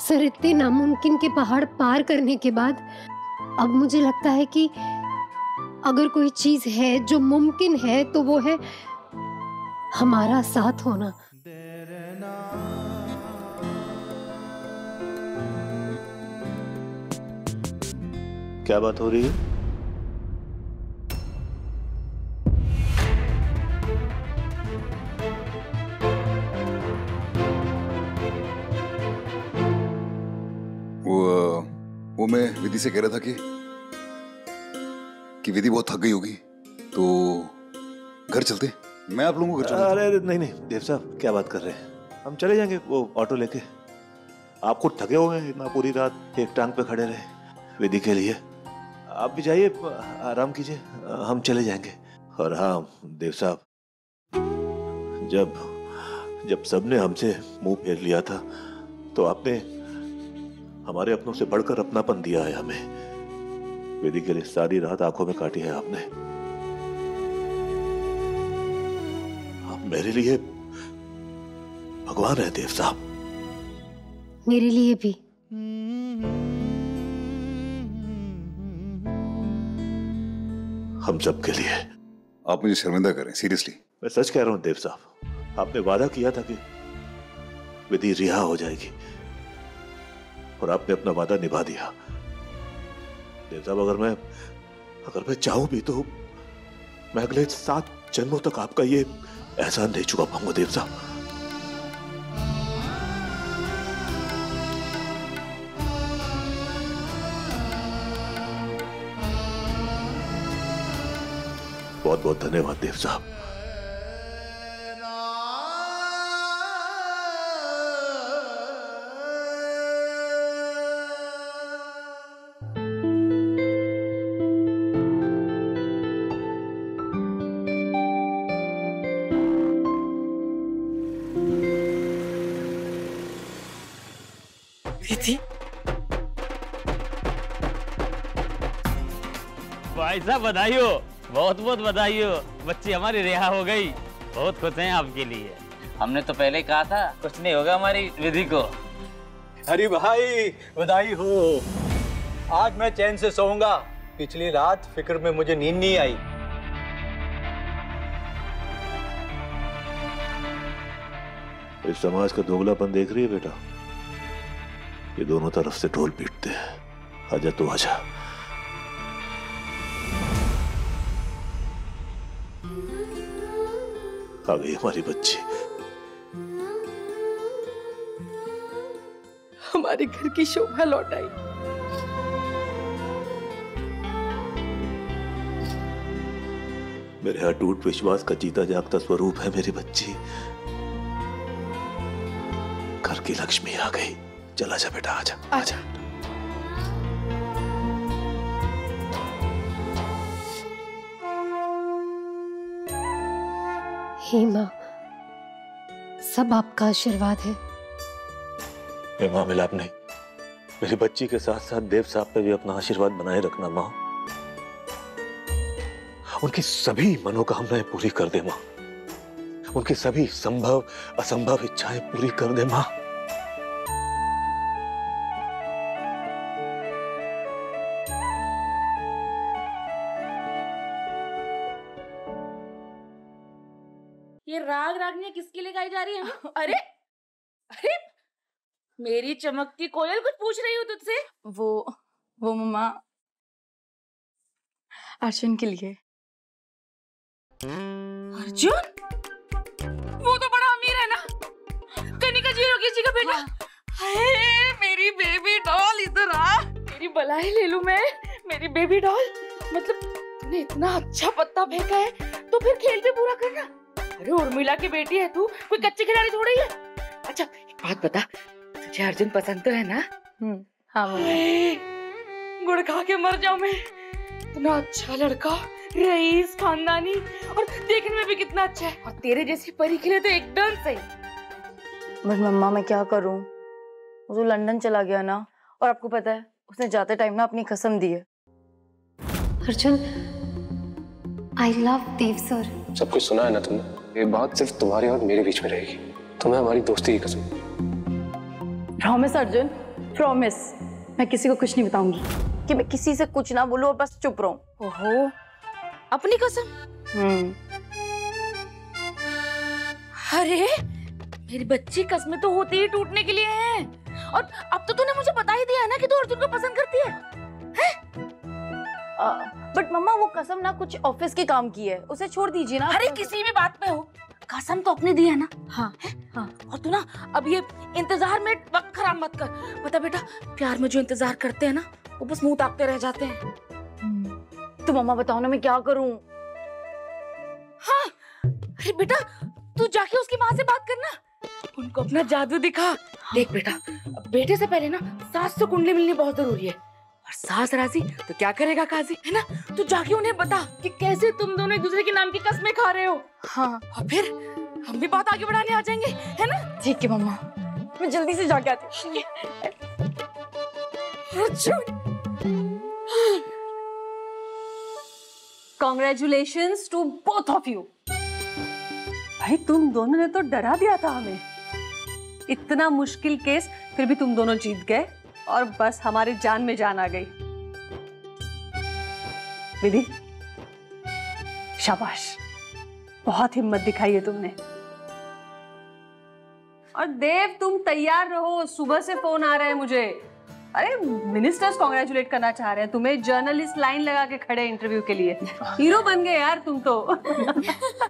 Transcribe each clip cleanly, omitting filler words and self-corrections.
Sir, इतने नामुमकिन के पहाड़ पार करने के बाद अब मुझे लगता है कि अगर कोई चीज है जो मुमकिन है तो वो है हमारा साथ होना। क्या बात हो रही है? वो मैं विधि से कह रहा था कि विधि बहुत थक गई होगी, तो घर चलते। मैं आप लोगों को घर चलता। अरे नहीं नहीं देव साहब, क्या बात कर रहे हैं? हम चले जाएंगे वो ऑटो लेके। आप खुद थके हुए हैं, इतना पूरी रात एक टांग पे खड़े रहे विधि के लिए। आप भी जाइए, आराम कीजिए, हम चले जाएंगे। और हाँ देव साहब, जब सबने हमसे मुंह फेर लिया था तो आपने हमारे अपनों से बढ़कर अपनापन दिया है हमें। विधि के लिए सारी रात आंखों में काटी है आपने। आप मेरे लिए भगवान है देव साहब। मेरे लिए भी। हम सब के लिए। आप मुझे शर्मिंदा करें, सीरियसली। मैं सच कह रहा हूं देव साहब, आपने वादा किया था कि विधि रिहा हो जाएगी और आपने अपना वादा निभा दिया। देव साहब, अगर मैं चाहूं भी तो मैं अगले 7 जन्मों तक आपका ये एहसान नहीं चुका पाऊंगा देव साहब। बहुत बहुत धन्यवाद देव साहब। भाई साहब बधाई हो, बहुत बहुत बधाई हो। बच्ची हमारी रिहा हो गई, बहुत खुश हैं आपके लिए। हमने तो पहले कहा था कुछ नहीं होगा हमारी विधि को। अरे भाई बधाई हो, आज मैं चैन से सोऊंगा। पिछली रात फिक्र में मुझे नींद नहीं आई। इस समाज का दोगलापन देख रही है बेटा? ये दोनों तरफ से ढोल पीटते हैं। आजा तू आजा। आ गई हमारी बच्ची। हमारे घर की शोभा लौट आई। मेरे अटूट विश्वास का जीता जागता स्वरूप है मेरी बच्ची। घर की लक्ष्मी आ गई। चल आजा बेटा, आजा आजा। हे माँ, सब आपका आशीर्वाद है। माँ मिलाप नहीं, मेरी बच्ची के साथ साथ देव साहब पे भी अपना आशीर्वाद बनाए रखना माँ। उनकी सभी मनोकामनाएं पूरी कर दे माँ। उनकी सभी संभव असंभव इच्छाएं पूरी कर दे माँ। ये राग रागनी किसके लिए गाई जा रही है? अरे अरे मेरी चमकती कोयल, कुछ पूछ रही हो तुझसे? वो मम्मा अर्जुन के लिए। अर्जुन? वो तो बड़ा अमीर है ना, कनिका जी योगी जी का बेटा। हाय मेरी बेबी डॉल, इधर आ। तेरी बलाई ले लूं मैं, मेरी बेबी डॉल। मतलब तूने इतना अच्छा पत्ता फेंका है तो फिर खेल भी पूरा करना। अरे उर्मिला की बेटी है तू, कोई कच्ची खिलाड़ी थोड़ी है। अच्छा एक बात बता, तुझे अर्जुन पसंद तो है ना? हाँ मम्मी। गुड़ खा के मर जाऊं मैं। इतना अच्छा लड़का, रईस, खानदानी और देखने में भी कितना अच्छा है। और तेरे जैसी परी खिले तो एकदम सही। बट मम्मा मैं क्या करूं? वो तो लंदन चला गया ना, और आपको पता है उसने जाते टाइम ना अपनी कसम दी है। Arjun, I love Dev sir. सब कुछ सुना है ना तुमने? ये बात सिर्फ तुम्हारी और मेरे बीच में रहेगी। तुम्हें हमारी दोस्ती की कसम। प्रॉमिस अर्जुन, प्रॉमिस, मैं किसी को कुछ नहीं बताऊंगी, कि मैं किसी से कुछ ना बोलूं और बस चुप रहूं। ओहो, अपनी कसम? अरे मेरी बच्ची कसमें तो होती ही टूटने के लिए हैं। और अब तो तूने मुझे बता ही दिया है ना कि तू अर्जुन को पसंद करती है? बट मम्मा वो कसम ना कुछ ऑफिस के काम की है, उसे छोड़ दीजिए ना। अरे किसी भी बात पे हो, कसम तो अपने दी है ना। हाँ हाँ। और तू ना अब ये इंतजार में वक्त खराब मत कर। पता बेटा, प्यार में जो इंतजार करते हैं ना, वो बस मुंह ताकते रह जाते हैं। तो मम्मा बताओ ना मैं क्या करूं? हाँ, अरे बेटा तू जाके उसकी माँ से बात करना, उनको अपना जादू दिखा। देख बेटा, बेटे से पहले ना सास से कुंडली मिलनी बहुत जरूरी है। और सास राजी तो क्या करेगा काजी, है ना? तू जाके उन्हें बता कि कैसे तुम दोनों एक दूसरे के नाम की कस्में खा रहे हो। हाँ, और फिर हम भी बात आगे बढ़ाने आ जाएंगे, है ना? ठीक है मम्मा, मैं जल्दी से जाके आती हूँ। Congratulations to both of you. भाई तुम दोनों ने तो डरा दिया था हमें। इतना मुश्किल केस फिर भी तुम दोनों जीत गए और बस हमारी जान में जान आ गई। विधि, शाबाश, बहुत हिम्मत दिखाई है तुमने। और देव तुम तैयार रहो, सुबह से फोन आ रहे हैं मुझे। अरे मिनिस्टर्स कांग्रेचुलेट करना चाह रहे हैं तुम्हें, जर्नलिस्ट लाइन लगा के खड़े इंटरव्यू के लिए। हीरो बन गए यार तुम तो।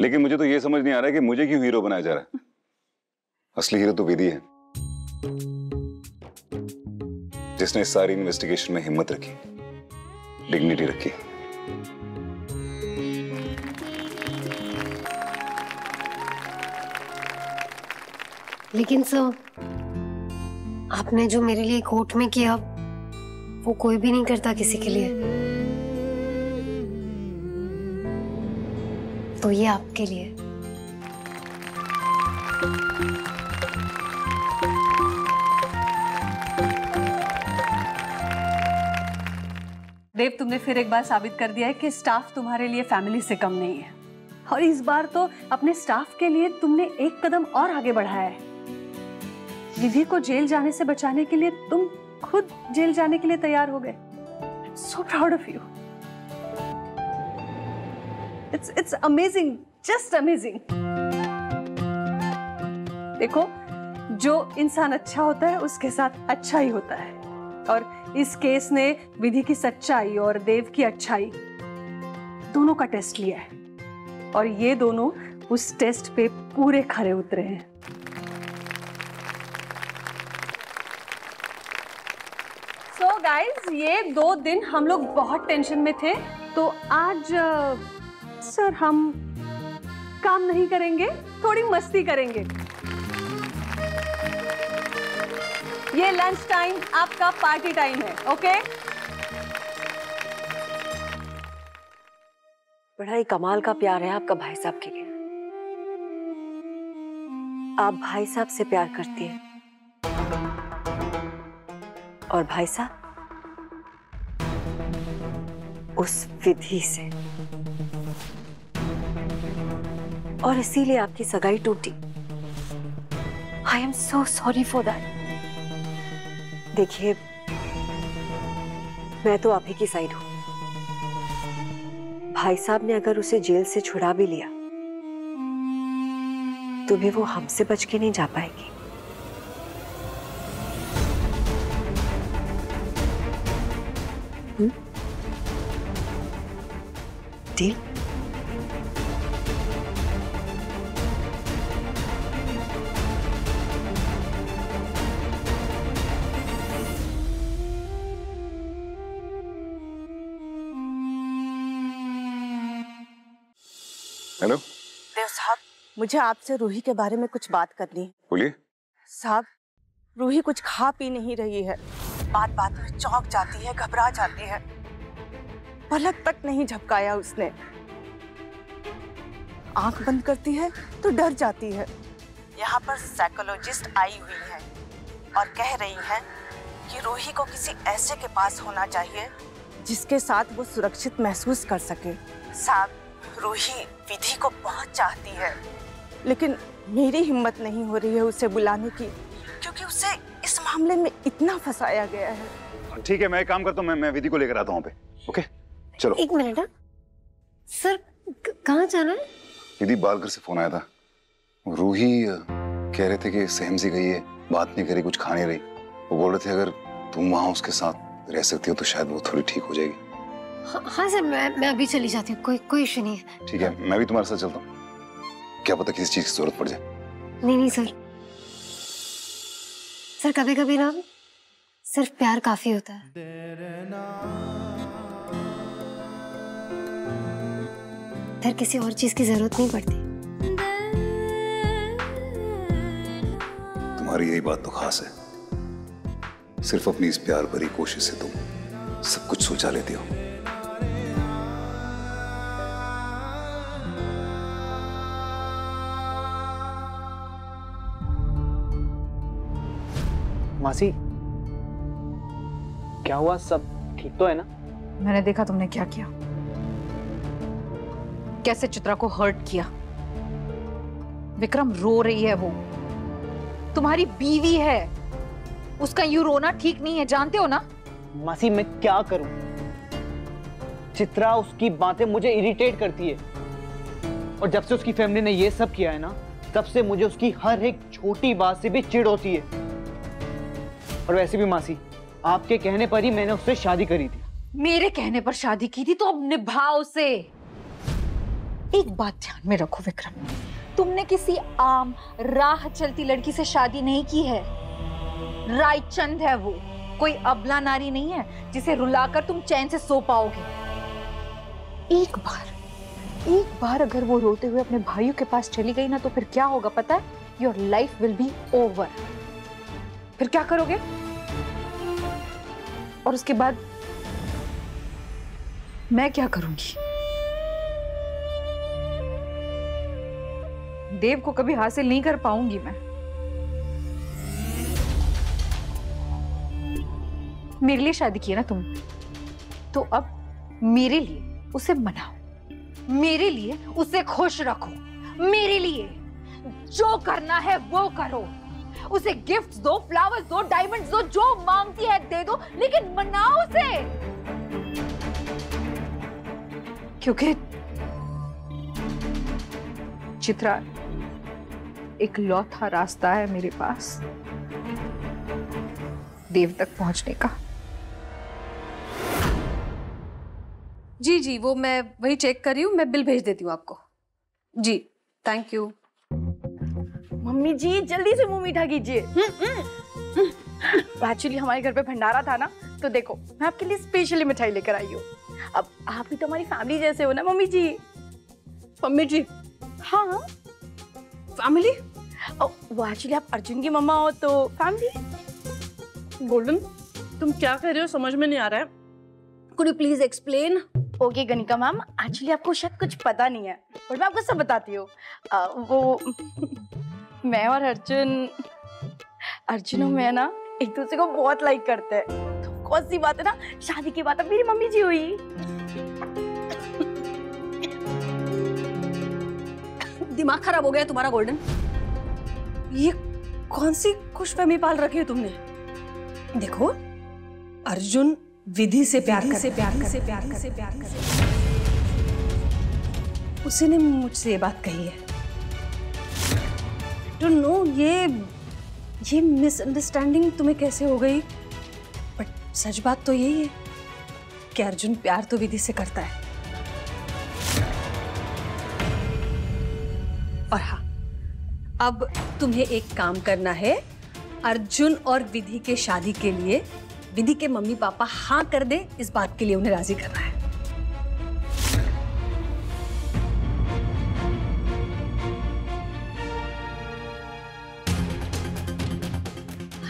लेकिन मुझे तो ये समझ नहीं आ रहा है कि मुझे क्यों हीरो बनाया जा रहा है। असली हीरो तो विधि है, जिसने इस सारी इन्वेस्टिगेशन में हिम्मत रखी, डिग्निटी रखी। लेकिन सर, आपने जो मेरे लिए कोर्ट में किया वो कोई भी नहीं करता किसी के लिए, तो ये आपके लिए। देव, तुमने फिर एक बार साबित कर दिया है कि स्टाफ तुम्हारे लिए फैमिली से कम नहीं है। और इस बार तो अपने स्टाफ के लिए तुमने एक कदम और आगे बढ़ाया है। विधि को जेल जाने से बचाने के लिए तुम खुद जेल जाने के लिए तैयार हो गए। So proud of you. It's amazing, just amazing. देखो, जो इंसान अच्छा होता है उसके साथ अच्छा ही होता है। और इस केस ने विधि की सच्चाई और देव की अच्छाई दोनों का टेस्ट लिया है और ये दोनों उस टेस्ट पे पूरे खरे उतरे हैं। So guys, ये 2 दिन हम लोग बहुत टेंशन में थे, तो आज सर हम काम नहीं करेंगे, थोड़ी मस्ती करेंगे। ये लंच टाइम आपका पार्टी टाइम है, ओके? बड़ा ही कमाल का प्यार है आपका भाई साहब के लिए। आप भाई साहब से प्यार करती हैं और भाई साहब उस विधि से, और इसीलिए आपकी सगाई टूटी। I am so sorry for that. देखिए, मैं तो आप ही की साइड हूं। भाई साहब ने अगर उसे जेल से छुड़ा भी लिया तो भी वो हमसे बच के नहीं जा पाएगी। डील? हेलो देव साहब, मुझे आपसे रूही के बारे में कुछ बात करनी है। बोलिए। साहब, रूही कुछ खा पी नहीं रही है, बात बात में चौंक जाती है, घबरा जाती है, पलक तक नहीं झपकाया उसने, आंख बंद करती है तो डर जाती है। यहाँ पर साइकोलॉजिस्ट आई हुई है और कह रही है कि रूही को किसी ऐसे के पास होना चाहिए जिसके साथ वो सुरक्षित महसूस कर सके। साहब, रूही विधि को बहुत चाहती है, लेकिन मेरी हिम्मत नहीं हो रही है उसे बुलाने की। क्योंकि उसे इस मामले में इतना फंसाया गया है। ठीक है, मैं एक काम करता हूँ, मैं विधि को लेकर आता हूँ वहाँ पे। ओके चलो। एक मिनट। सर कहाँ जाना है? विधि, बालघर से फोन आया था। रूही कह रहे थे कि सहम सी गई है, बात नहीं करी, कुछ खा नहीं रही। वो बोल रहे थे अगर तुम वहाँ उसके साथ रह सकती हो तो शायद वो थोड़ी ठीक हो जाएगी। हाँ सर, मैं अभी चली जाती हूँ, कोई इशू नहीं है। ठीक है, मैं भी तुम्हारे साथ चलता हूँ, क्या पता किसी चीज की जरूरत पड़ जाए। नहीं सर कभी कभी ना सिर्फ प्यार काफी होता है। फिर किसी और चीज की जरूरत नहीं पड़ती। तुम्हारी यही बात तो खास है, सिर्फ अपनी इस प्यार भरी कोशिश से तुम सब कुछ सोचा लेती हो। मासी, क्या हुआ? सब ठीक तो है ना? मैंने देखा तुमने क्या किया, कैसे चित्रा को हर्ट किया। विक्रम, रो रही है वो, तुम्हारी बीवी है, उसका यूं रोना ठीक नहीं है, जानते हो ना? मासी मैं क्या करूं? चित्रा, उसकी बातें मुझे इरिटेट करती है, और जब से उसकी फैमिली ने ये सब किया है ना, तब से मुझे उसकी हर एक छोटी बात से भी चिढ़ होती है। और वैसे भी मासी, आपके कहने पर ही मैंने उससे शादी करी थी। मेरे कहने पर शादी की थी तो अब निभाओ उसे। एक बात ध्यान में रखो विक्रम, तुमने किसी आम राह चलती लड़की से शादी नहीं की है। रायचंद है वो, कोई अबला नारी नहीं है जिसे रुलाकर तुम चैन से सो पाओगे। एक बार अगर वो रोते हुए अपने भाइयों के पास चली गई ना, तो फिर क्या होगा पता है? Your life will be over. फिर क्या करोगे? और उसके बाद मैं क्या करूंगी? देव को कभी हासिल नहीं कर पाऊंगी मैं। मेरे लिए शादी की है ना तुम, तो अब मेरे लिए उसे मनाओ, मेरे लिए उसे खुश रखो, मेरे लिए जो करना है वो करो। उसे गिफ्ट्स दो, फ्लावर्स दो, डायमंड्स दो, जो मांगती है दे दो, लेकिन मनाओ उसे। क्योंकि चित्रा, एक लौथा रास्ता है मेरे पास देव तक पहुंचने का। जी वो मैं वही चेक कर रही हूँ, मैं बिल भेज देती हूँ आपको। जी थैंक यू। मम्मी जी जल्दी से मुंह मीठा कीजिए। एक्चुअली हमारे घर पे भंडारा था ना, तो देखो मैं आपके लिए स्पेशली मिठाई लेकर आई हूँ। अब आप भी तो हमारी फैमिली जैसे हो ना मम्मी जी। मम्मी जी? हाँ फैमिली? वो एक्चुअली आप अर्जुन की मम्मा हो तो फैमिली। गोल्डन, तुम क्या कह रहे हो समझ में नहीं आ रहा है, could you please explain? Okay Ganika ma'am, actually आपको शायद कुछ पता नहीं है, बट मैं आपको सब बताती हूँ। वो मैं और अर्जुन और मैं ना एक दूसरे को बहुत लाइक करते हैं। तो कौन सी बात है ना, शादी की बात अब मेरी मम्मी जी हुई। दिमाग खराब हो गया तुम्हारा गोल्डन? ये कौन सी खुशफहमी पाल रखी है तुमने? देखो, अर्जुन विधि से प्यार उसने मुझसे ये बात कही है। डोंट नो ये मिसअंडरस्टैंडिंग तुम्हें कैसे हो गई, बट सच बात तो यही है कि अर्जुन प्यार तो विधि से करता है। और हाँ, अब तुम्हें एक काम करना है, अर्जुन और विधि के शादी के लिए विधि के मम्मी पापा हाँ कर दे, इस बात के लिए उन्हें राजी करना है।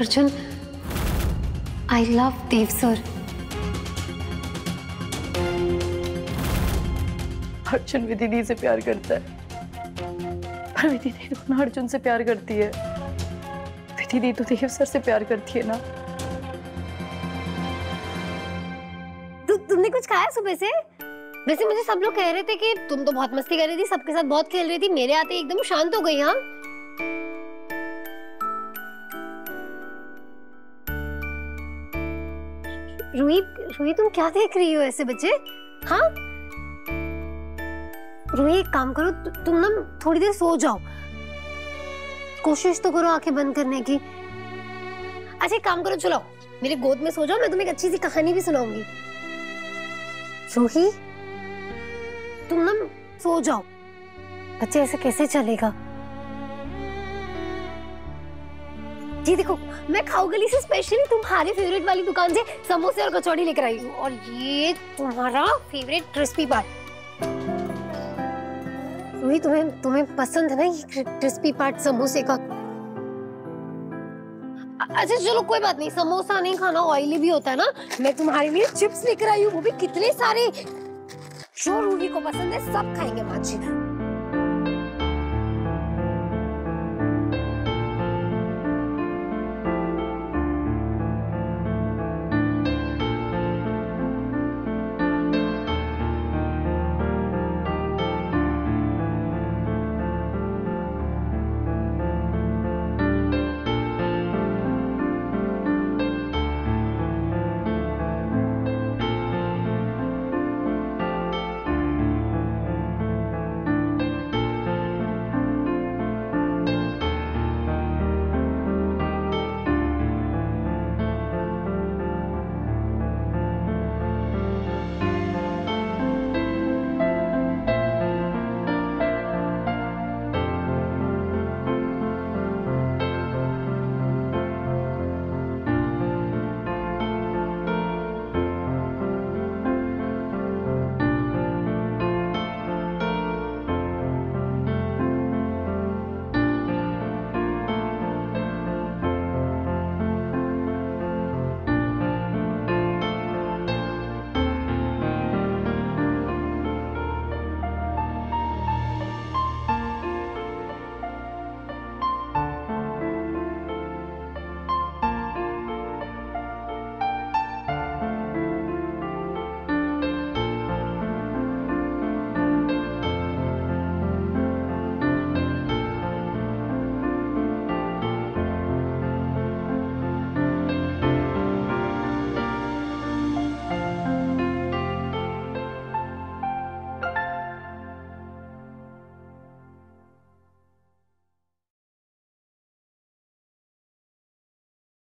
Arjun, I love Dev sir. Arjun Vidhi दी से प्यार करता है, पर विधि दी तो ना अर्जुन से प्यार करती है। विधि दी तो देव सर से प्यार करती है ना। तुमने कुछ खाया सुबह से? वैसे मुझे सब लोग कह रहे थे कि तुम तो बहुत मस्ती कर रही थी, सबके साथ बहुत खेल रही थी, मेरे आते एकदम शांत हो गई। हाँ रूही रूही तुम क्या देख रही हो ऐसे बच्चे? हाँ रूही एक काम करो, तुम ना थोड़ी देर सो जाओ, कोशिश तो करो आंखें बंद करने की। अच्छा एक काम करो, चलो मेरे गोद में सो जाओ, मैं तुम्हें एक अच्छी सी कहानी भी सुनाऊंगी। रूही तुम ना सो जाओ, बच्चे ऐसे कैसे चलेगा? जी देखो मैं खाऊगली से स्पेशली तुम्हारे फेवरेट वाली दुकान से समोसे और कचौड़ी लेकर आई हूँ, और ये तुम्हारा फेवरेट क्रिस्पी पार्ट। रूही तुम्हें पसंद है ना ये क्रिस्पी पार्ट समोसे का? अच्छा चलो कोई बात नहीं, समोसा नहीं खाना, ऑयली भी होता है ना। मैं तुम्हारे लिए चिप्स लेकर आई हूँ, वो भी कितने सारे, जो रूही को पसंद है सब खाएंगे माजी।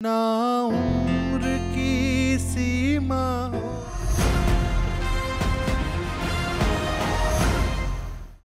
ना